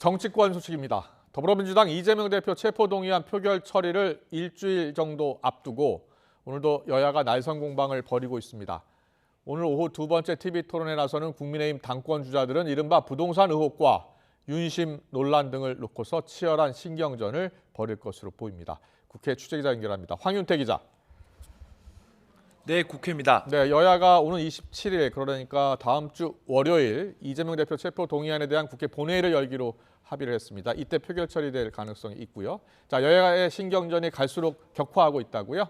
정치권 소식입니다. 더불어민주당 이재명 대표 체포동의안 표결 처리를 일주일 정도 앞두고 오늘도 여야가 날선 공방을 벌이고 있습니다. 오늘 오후 두 번째 TV토론에 나서는 국민의힘 당권 주자들은 이른바 부동산 의혹과 윤심 논란 등을 놓고서 치열한 신경전을 벌일 것으로 보입니다. 국회 취재기자 연결합니다. 황윤태 기자. 네, 국회입니다. 네, 여야가 오는 27일 그러니까 다음 주 월요일 이재명 대표 체포 동의안에 대한 국회 본회의를 열기로 합의를 했습니다. 이때 표결 처리될 가능성이 있고요. 자, 여야의 신경전이 갈수록 격화하고 있다고요?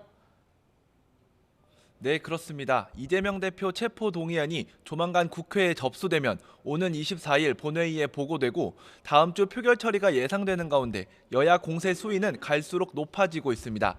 네, 그렇습니다. 이재명 대표 체포 동의안이 조만간 국회에 접수되면 오는 24일 본회의에 보고되고 다음 주 표결 처리가 예상되는 가운데 여야 공세 수위는 갈수록 높아지고 있습니다.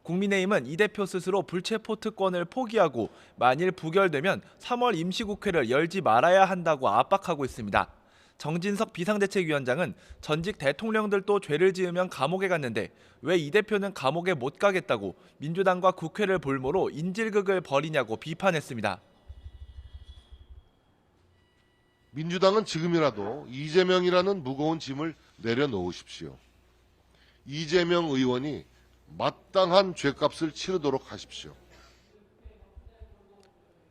국민의힘은 이 대표 스스로 불체포 특권을 포기하고 만일 부결되면 3월 임시국회를 열지 말아야 한다고 압박하고 있습니다. 정진석 비상대책위원장은 전직 대통령들도 죄를 지으면 감옥에 갔는데 왜 이 대표는 감옥에 못 가겠다고 민주당과 국회를 볼모로 인질극을 벌이냐고 비판했습니다. 민주당은 지금이라도 이재명이라는 무거운 짐을 내려놓으십시오. 이재명 의원이 마땅한 죗값을 치르도록 하십시오.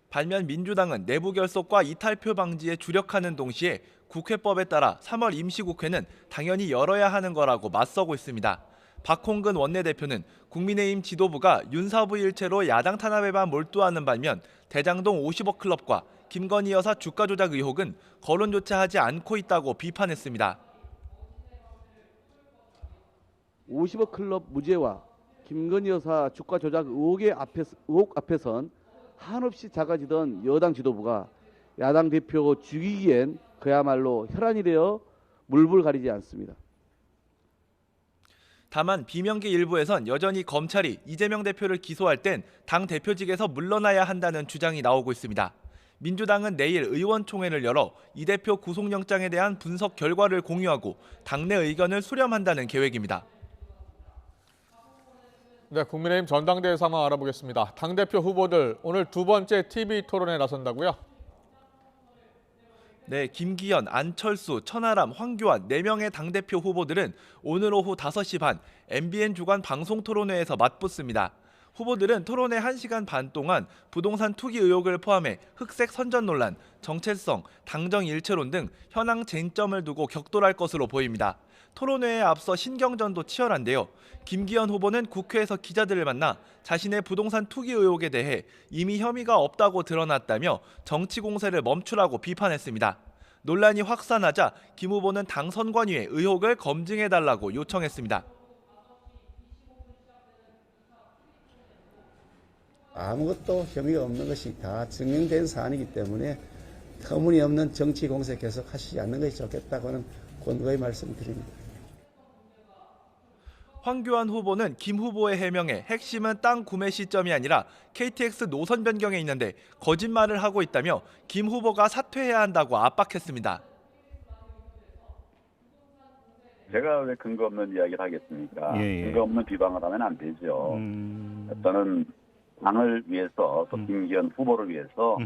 반면 민주당은 내부 결속과 이탈표 방지에 주력하는 동시에 국회법에 따라 3월 임시국회는 당연히 열어야 하는 거라고 맞서고 있습니다. 박홍근 원내대표는 국민의힘 지도부가 윤사부 일체로 야당 탄압에만 몰두하는 반면 대장동 50억 클럽과 김건희 여사 주가 조작 의혹은 거론조차 하지 않고 있다고 비판했습니다. 50억 클럽 무죄와 김건희 여사 주가 조작 의혹 앞에선 한없이 작아지던 여당 지도부가 야당 대표 죽이기엔 그야말로 혈안이 되어 물불 가리지 않습니다. 다만 비명계 일부에선 여전히 검찰이 이재명 대표를 기소할 땐 당 대표직에서 물러나야 한다는 주장이 나오고 있습니다. 민주당은 내일 의원총회를 열어 이 대표 구속영장에 대한 분석 결과를 공유하고 당내 의견을 수렴한다는 계획입니다. 네, 국민의힘 전당대회 상황 알아보겠습니다. 당대표 후보들 오늘 두 번째 TV토론에 나선다고요? 네, 김기현, 안철수, 천하람, 황교안 4명의 당대표 후보들은 오늘 오후 5시 반 MBN 주간 방송토론회에서 맞붙습니다. 후보들은 토론회 1시간 반 동안 부동산 투기 의혹을 포함해 흑색 선전 논란, 정체성, 당정 일체론 등 현황 쟁점을 두고 격돌할 것으로 보입니다. 토론회에 앞서 신경전도 치열한데요. 김기현 후보는 국회에서 기자들을 만나 자신의 부동산 투기 의혹에 대해 이미 혐의가 없다고 드러났다며 정치 공세를 멈추라고 비판했습니다. 논란이 확산하자 김 후보는 당 선관위에 의혹을 검증해달라고 요청했습니다. 아무것도 혐의가 없는 것이 다 증명된 사안이기 때문에 터무니없는 정치 공세 계속 하시지 않는 것이 좋겠다고는 권고의 말씀드립니다. 황교안 후보는 김 후보의 해명에 핵심은 땅 구매 시점이 아니라 KTX 노선 변경에 있는데 거짓말을 하고 있다며 김 후보가 사퇴해야 한다고 압박했습니다. 제가 왜 근거 없는 이야기를 하겠습니까? 근거 없는 비방을 하면 안 되죠. 저는 당을 위해서 또 김기현 후보를 위해서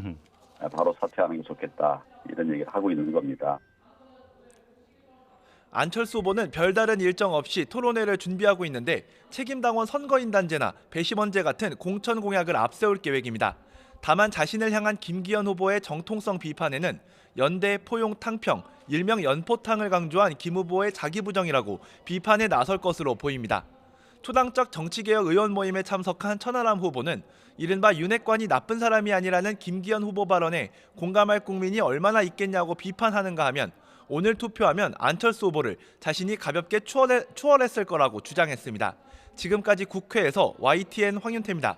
바로 사퇴하는 게 좋겠다 이런 얘기를 하고 있는 겁니다. 안철수 후보는 별다른 일정 없이 토론회를 준비하고 있는데 책임당원 선거인단제나 배심원제 같은 공천 공약을 앞세울 계획입니다. 다만 자신을 향한 김기현 후보의 정통성 비판에는 연대, 포용, 탕평, 일명 연포탕을 강조한 김 후보의 자기부정이라고 비판에 나설 것으로 보입니다. 초당적 정치개혁 의원 모임에 참석한 천하람 후보는 이른바 윤핵관이 나쁜 사람이 아니라는 김기현 후보 발언에 공감할 국민이 얼마나 있겠냐고 비판하는가 하면 오늘 투표하면 안철수 후보를 자신이 가볍게 추월했을 거라고 주장했습니다. 지금까지 국회에서 YTN 황윤태입니다.